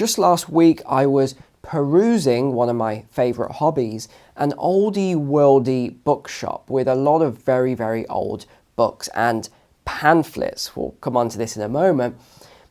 just last week I was perusing one of my favorite hobbies, an oldie worldy bookshop with a lot of very, very old books and pamphlets. We'll come on to this in a moment.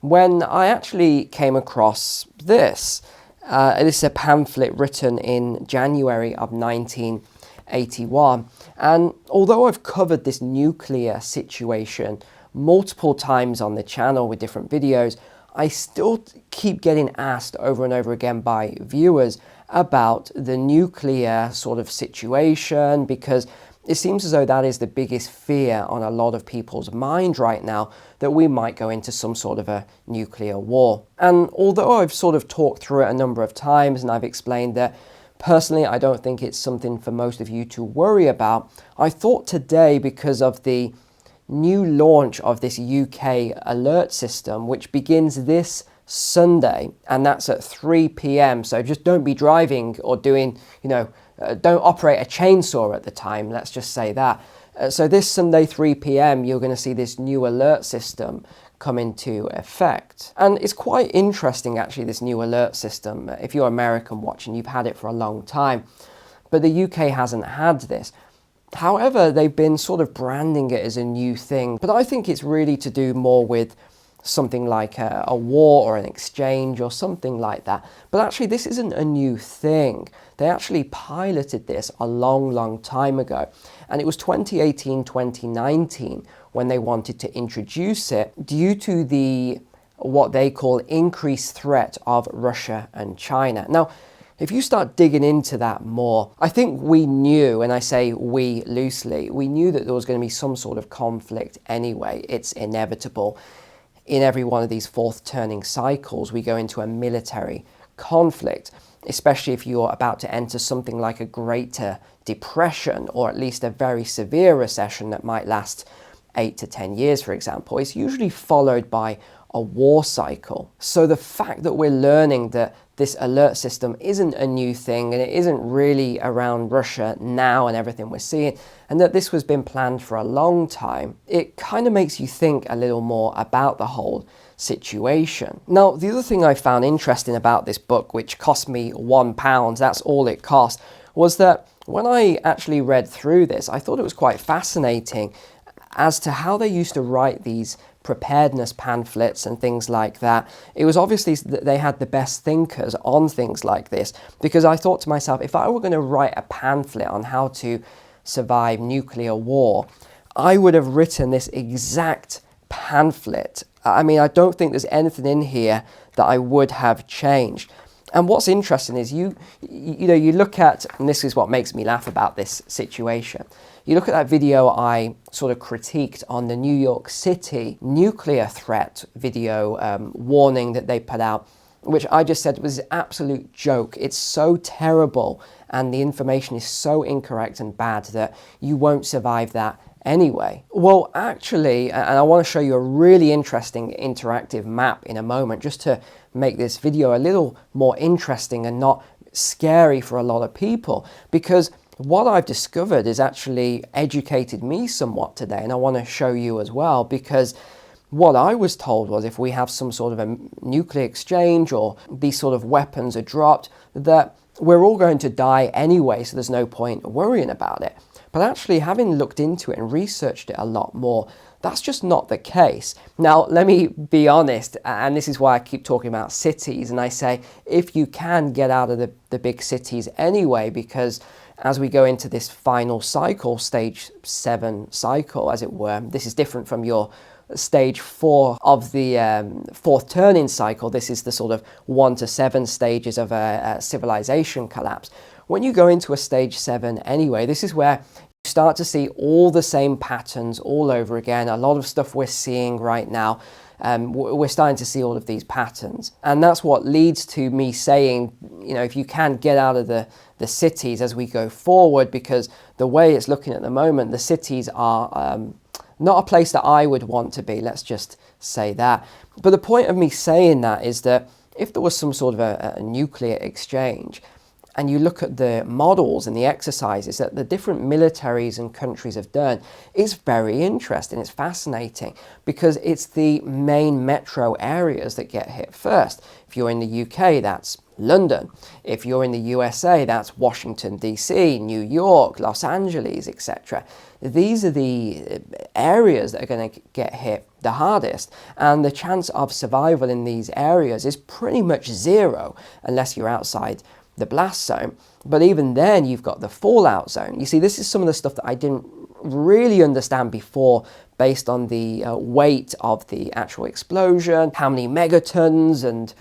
When I actually came across this. This is a pamphlet written in January of 1981. And although I've covered this nuclear situation multiple times on the channel with different videos, I still keep getting asked over and over again by viewers about the nuclear sort of situation, because it seems as though that is the biggest fear on a lot of people's mind right now, that we might go into some sort of a nuclear war. And although I've sort of talked through it a number of times and I've explained that personally I don't think it's something for most of you to worry about, I thought today, because of the new launch of this UK alert system, which begins this Sunday, and that's at 3 p.m. So just don't be driving or doing, don't operate a chainsaw at the time, let's just say that. So this Sunday, 3 p.m, you're going to see this new alert system come into effect. And it's quite interesting, actually, this new alert system. If you're American watching, you've had it for a long time, but the UK hasn't had this. However, they've been sort of branding it as a new thing, but I think it's really to do more with something like a war or an exchange or something like that. But actually, this isn't a new thing. They actually piloted this a long, long time ago. And it was 2018, 2019 when they wanted to introduce it due to the what they call increased threat of Russia and China. Now, if you start digging into that more, I think we knew, and I say we loosely, we knew that there was going to be some sort of conflict anyway. It's inevitable. In every one of these fourth turning cycles, we go into a military conflict, especially if you're about to enter something like a Greater Depression, or at least a very severe recession that might last 8 to 10 years, for example. It's usually followed by a war cycle. So the fact that we're learning that this alert system isn't a new thing and it isn't really around Russia now and everything we're seeing, and that this was been planned for a long time, it kind of makes you think a little more about the whole situation. Now, the other thing I found interesting about this book, which cost me £1, that's all it cost, was that when I actually read through this, I thought it was quite fascinating as to how they used to write these preparedness pamphlets and things like that. It was obviously that they had the best thinkers on things like this, because I thought to myself, if I were going to write a pamphlet on how to survive nuclear war, I would have written this exact pamphlet. I mean, I don't think there's anything in here that I would have changed. And what's interesting is you look at, and this is what makes me laugh about this situation, you look at that video I sort of critiqued on the New York City nuclear threat video warning that they put out, which I just said was an absolute joke. It's so terrible and the information is so incorrect and bad that you won't survive that anyway. Well, actually, and I want to show you a really interesting interactive map in a moment, just to make this video a little more interesting and not scary for a lot of people, because what I've discovered has actually educated me somewhat today, and I want to show you as well, because what I was told was if we have some sort of a nuclear exchange or these sort of weapons are dropped, that we're all going to die anyway, so there's no point worrying about it. But actually, having looked into it and researched it a lot more, that's just not the case. Now, let me be honest, and this is why I keep talking about cities, and I say, if you can get out of the big cities anyway, because as we go into this final cycle, stage 7 cycle, as it were, this is different from your stage 4 of the fourth turning cycle. This is the sort of 1 to 7 stages of a civilization collapse. When you go into a stage 7 anyway, this is where you start to see all the same patterns all over again. A lot of stuff we're seeing right now, we're starting to see all of these patterns. And that's what leads to me saying, if you can get out of the cities as we go forward, because the way it's looking at the moment, the cities are not a place that I would want to be, let's just say that. But the point of me saying that is that if there was some sort of a nuclear exchange, and you look at the models and the exercises that the different militaries and countries have done, it's very interesting, it's fascinating, because it's the main metro areas that get hit first. If you're in the UK, that's London. If you're in the USA, that's Washington, D.C., New York, Los Angeles, etc. These are the areas that are going to get hit the hardest, and the chance of survival in these areas is pretty much zero unless you're outside the blast zone. But even then, you've got the fallout zone. You see, this is some of the stuff that I didn't really understand before, based on the weight of the actual explosion, how many megatons, and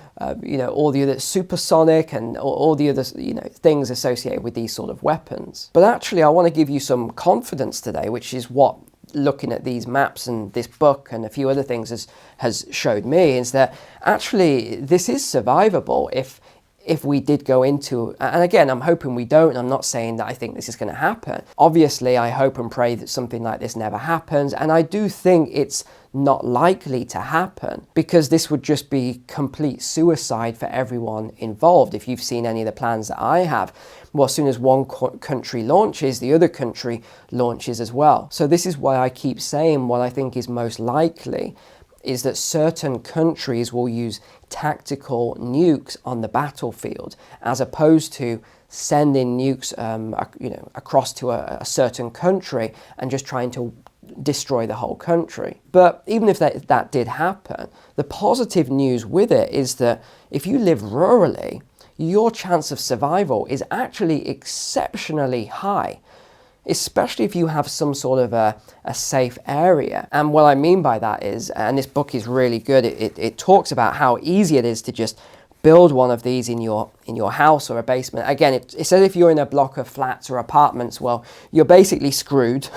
all the other supersonic and all the other things associated with these sort of weapons. But actually, I want to give you some confidence today, which is what looking at these maps and this book and a few other things has showed me, is that actually this is survivable if we did go into, and again, I'm hoping we don't. I'm not saying that I think this is going to happen. Obviously, I hope and pray that something like this never happens, and I do think it's not likely to happen, because this would just be complete suicide for everyone involved. If you've seen any of the plans that I have, well, as soon as one country launches, the other country launches as well. So this is why I keep saying what I think is most likely is that certain countries will use tactical nukes on the battlefield, as opposed to sending nukes across to a certain country and just trying to destroy the whole country. But even if that did happen, the positive news with it is that if you live rurally, your chance of survival is actually exceptionally high, especially if you have some sort of a safe area. And what I mean by that is, and this book is really good, it talks about how easy it is to just build one of these in your house or a basement. Again, it says if you're in a block of flats or apartments, well, you're basically screwed.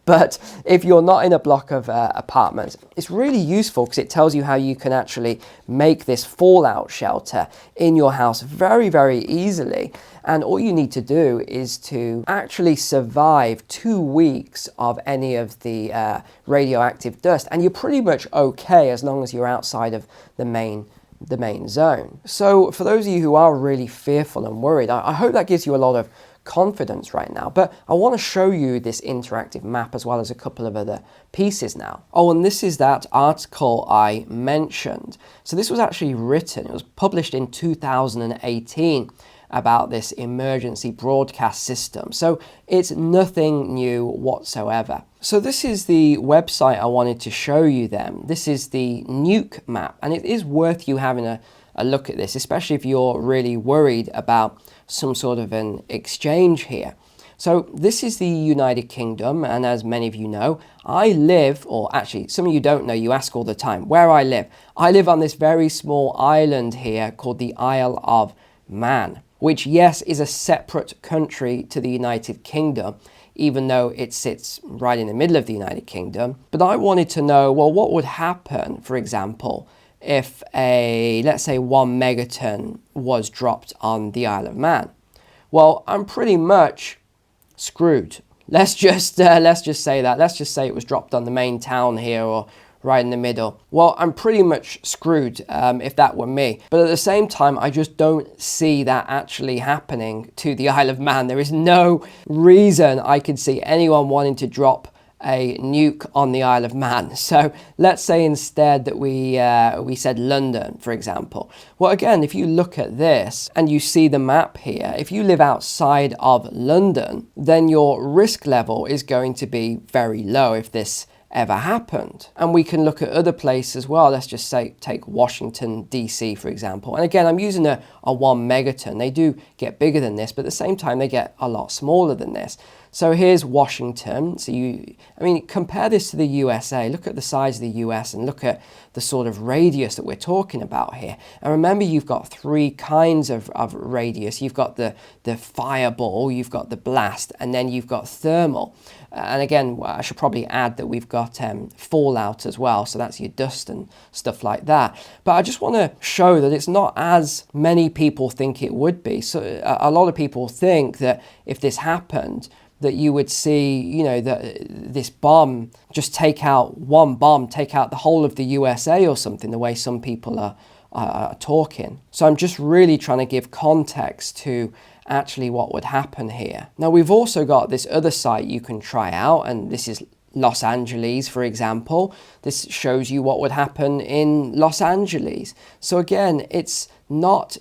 But if you're not in a block of apartments, it's really useful, because it tells you how you can actually make this fallout shelter in your house very, very easily. And all you need to do is to actually survive 2 weeks of any of the radioactive dust, and you're pretty much okay as long as you're outside of the main zone. So for those of you who are really fearful and worried, I hope that gives you a lot of confidence right now. But I want to show you this interactive map as well as a couple of other pieces now. Oh, and this is that article I mentioned. So this was actually written, it was published in 2018, about this emergency broadcast system. So it's nothing new whatsoever. So this is the website I wanted to show you then. This is the nuke map, and it is worth you having a look at this, especially if you're really worried about some sort of an exchange here. So this is the United Kingdom, and as many of you know, I live, or actually some of you don't know, you ask all the time, where I live. I live on this very small island here called the Isle of Man, which, yes, is a separate country to the United Kingdom, even though it sits right in the middle of the United Kingdom. But I wanted to know, well, what would happen, for example, if let's say 1 megaton was dropped on the Isle of Man? Well, I'm pretty much screwed. Let's just say that. Let's just say it was dropped on the main town here, or right in the middle. Well, I'm pretty much screwed if that were me. But at the same time, I just don't see that actually happening to the Isle of Man. There is no reason I could see anyone wanting to drop a nuke on the Isle of Man. So let's say instead that we said London, for example. Well, again, if you look at this and you see the map here, if you live outside of London, then your risk level is going to be very low if this ever happened. And we can look at other places as well. Let's just say take Washington DC, for example. And again, I'm using a 1 megaton. They do get bigger than this, but at the same time they get a lot smaller than this. So here's Washington. So compare this to the USA. Look at the size of the US and look at the sort of radius that we're talking about here. And remember, you've got 3 kinds of radius. You've got the fireball, you've got the blast, and then you've got thermal. And again, I should probably add that we've got fallout as well. So that's your dust and stuff like that. But I just want to show that it's not as many people think it would be. So a lot of people think that if this happened, that you would see, this bomb just take out the whole of the USA or something, the way some people are talking. So I'm just really trying to give context to actually what would happen here. Now, we've also got this other site you can try out, and this is Los Angeles, for example. This shows you what would happen in Los Angeles. So again, it's not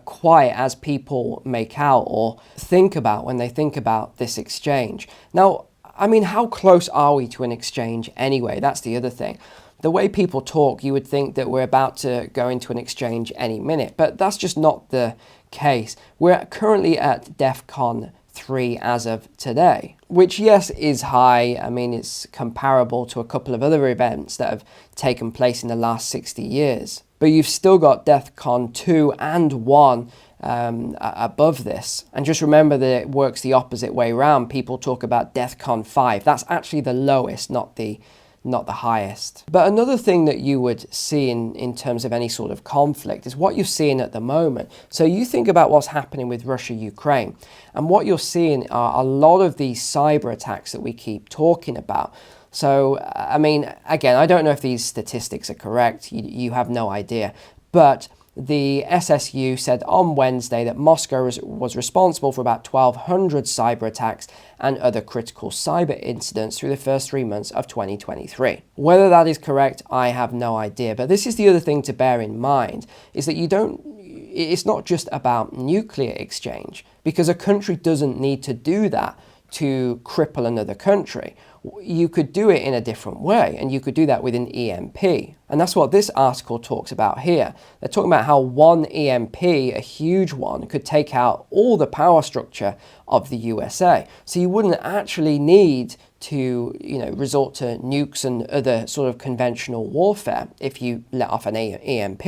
quite as people make out or think about when they think about this exchange. Now, I mean, how close are we to an exchange anyway? That's the other thing. The way people talk, you would think that we're about to go into an exchange any minute, but that's just not the case. We're currently at DEFCON 3 as of today, which, yes, is high. I mean, it's comparable to a couple of other events that have taken place in the last 60 years. But you've still got DEFCON 2 and 1 above this. And just remember that it works the opposite way around. People talk about DEFCON 5. That's actually the lowest, not the highest. But another thing that you would see in terms of any sort of conflict is what you're seeing at the moment. So you think about what's happening with Russia-Ukraine, and what you're seeing are a lot of these cyber attacks that we keep talking about. So, I mean, again, I don't know if these statistics are correct. You have no idea. But the SSU said on Wednesday that Moscow was responsible for about 1,200 cyber attacks and other critical cyber incidents through the first 3 months of 2023. Whether that is correct, I have no idea. But this is the other thing to bear in mind, is that it's not just about nuclear exchange, because a country doesn't need to do that to cripple another country. You could do it in a different way, and you could do that with an EMP. And that's what this article talks about here. They're talking about how one EMP, a huge one, could take out all the power structure of the USA. So you wouldn't actually need to, resort to nukes and other sort of conventional warfare if you let off an EMP.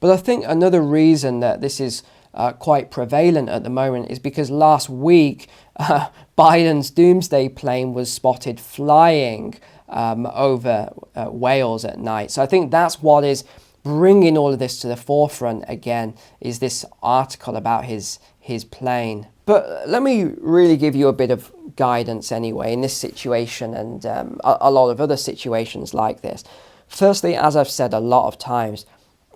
But I think another reason that this is quite prevalent at the moment is because last week Biden's doomsday plane was spotted flying over Wales at night. So I think that's what is bringing all of this to the forefront again, is this article about his plane. But let me really give you a bit of guidance anyway in this situation and a lot of other situations like this. Firstly, as I've said a lot of times,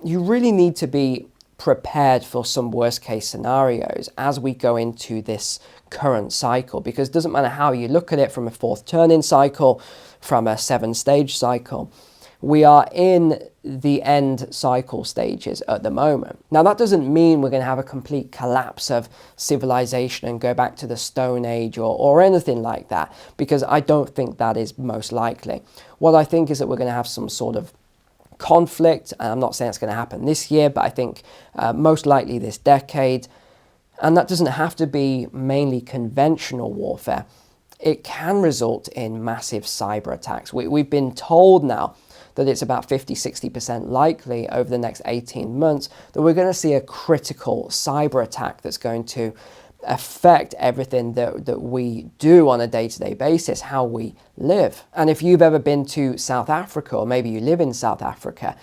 you really need to be prepared for some worst case scenarios as we go into this current cycle, because it doesn't matter how you look at it, from a fourth turning cycle, from a 7-stage cycle, we are in the end cycle stages at the moment. Now, that doesn't mean we're going to have a complete collapse of civilization and go back to the Stone Age or anything like that, because I don't think that is most likely. What I think is that we're going to have some sort of conflict, and I'm not saying it's going to happen this year, but I think most likely this decade. And that doesn't have to be mainly conventional warfare. It can result in massive cyber attacks. We've been told now that it's about 50-60% likely over the next 18 months that we're going to see a critical cyber attack that's going to affect everything that we do on a day-to-day basis, how we live. And if you've ever been to South Africa, or maybe you live in South Africa,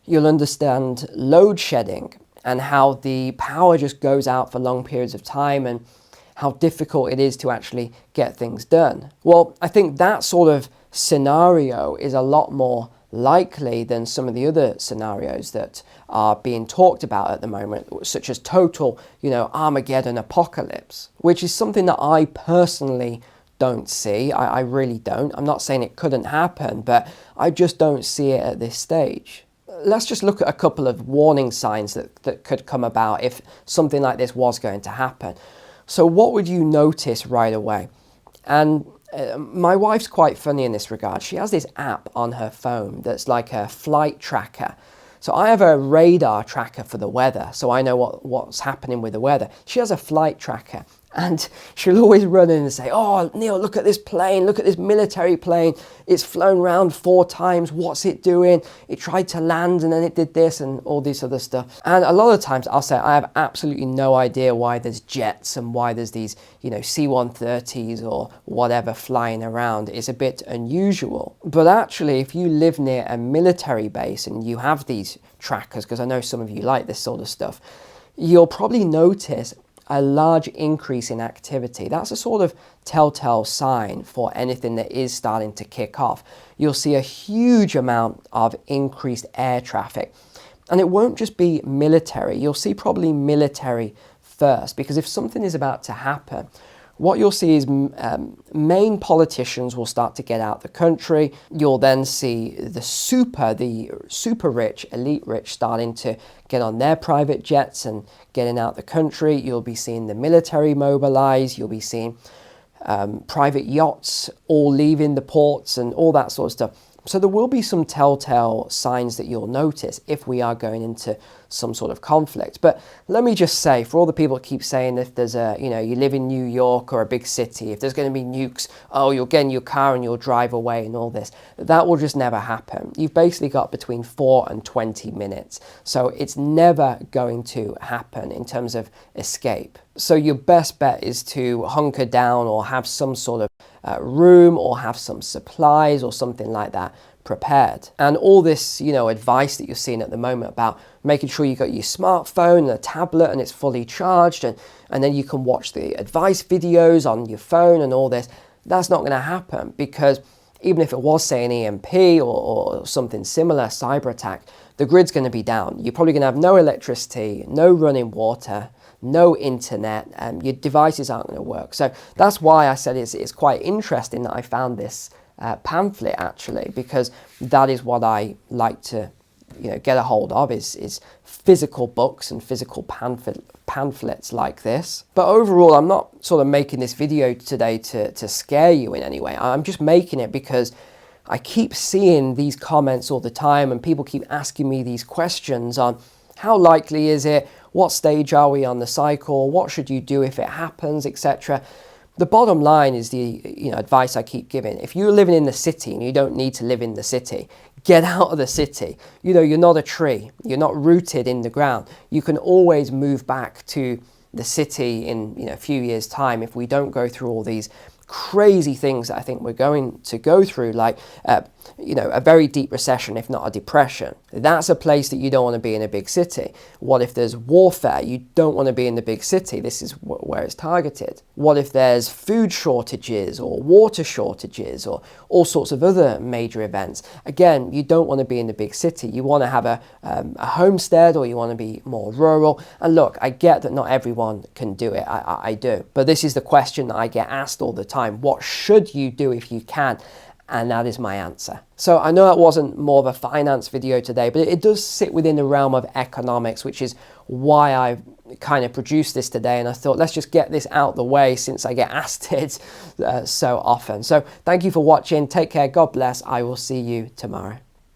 you'll understand load shedding and how the power just goes out for long periods of time and how difficult it is to actually get things done. Well, I think that sort of scenario is a lot more likely than some of the other scenarios that are being talked about at the moment, such as total, Armageddon apocalypse, which is something that I personally don't see. I really don't. I'm not saying it couldn't happen, but I just don't see it at this stage. Let's just look at a couple of warning signs that could come about if something like this was going to happen. So what would you notice right away? And my wife's quite funny in this regard. She has this app on her phone that's like a flight tracker. So I have a radar tracker for the weather, so I know what's happening with the weather. She has a flight tracker, and she'll always run in and say, "Oh, Neil, look at this plane, look at this military plane. It's flown around 4 times. What's it doing? It tried to land and then it did this," and all this other stuff. And a lot of times I'll say, I have absolutely no idea why there's jets and why there's these, C-130s or whatever flying around. It's a bit unusual. But actually, if you live near a military base and you have these trackers, because I know some of you like this sort of stuff, you'll probably notice a large increase in activity. That's a sort of telltale sign for anything that is starting to kick off. You'll see a huge amount of increased air traffic. And it won't just be military. You'll see probably military first, because if something is about to happen, what you'll see is main politicians will start to get out the country. You'll then see the super rich, elite rich starting to get on their private jets and getting out the country. You'll be seeing the military mobilize. You'll be seeing private yachts all leaving the ports and all that sort of stuff. So there will be some telltale signs that you'll notice if we are going into some sort of conflict. But let me just say, for all the people that keep saying if there's you live in New York or a big city, if there's going to be nukes, oh, you'll get in your car and you'll drive away and all this, that will just never happen. You've basically got between 4 and 20 minutes. So it's never going to happen in terms of escape. So your best bet is to hunker down or have some sort of room or have some supplies or something like that prepared. And all this, advice that you're seeing at the moment about making sure you got your smartphone and a tablet and it's fully charged and then you can watch the advice videos on your phone and all this, that's not going to happen, because even if it was, say, an EMP or something similar, cyber attack, the grid's going to be down. You're probably going to have no electricity, no running water, no internet, and your devices aren't going to work. So that's why I said it's quite interesting that I found this pamphlet, actually, because that is what I like to get a hold of, is physical books and physical pamphlets like this. But overall, I'm not sort of making this video today to scare you in any way. I'm just making it because I keep seeing these comments all the time and people keep asking me these questions on how likely is it, what stage are we on the cycle, what should you do if it happens, etc. The bottom line is the advice I keep giving. If you're living in the city and you don't need to live in the city, get out of the city. You're not a tree. You're not rooted in the ground. You can always move back to the city in a few years' time if we don't go through all these crazy things that I think we're going to go through, like a very deep recession, if not a depression. That's a place that you don't want to be in a big city. What if there's warfare? You don't want to be in the big city. This is where it's targeted. What if there's food shortages or water shortages or all sorts of other major events? Again, you don't want to be in the big city. You want to have a homestead, or you want to be more rural. And look, I get that not everyone can do it. I do. But this is the question that I get asked all the time. What should you do if you can? And that is my answer. So I know that wasn't more of a finance video today, but it does sit within the realm of economics, which is why I've kind of produced this today. And I thought, let's just get this out the way since I get asked it so often. So thank you for watching. Take care. God bless. I will see you tomorrow.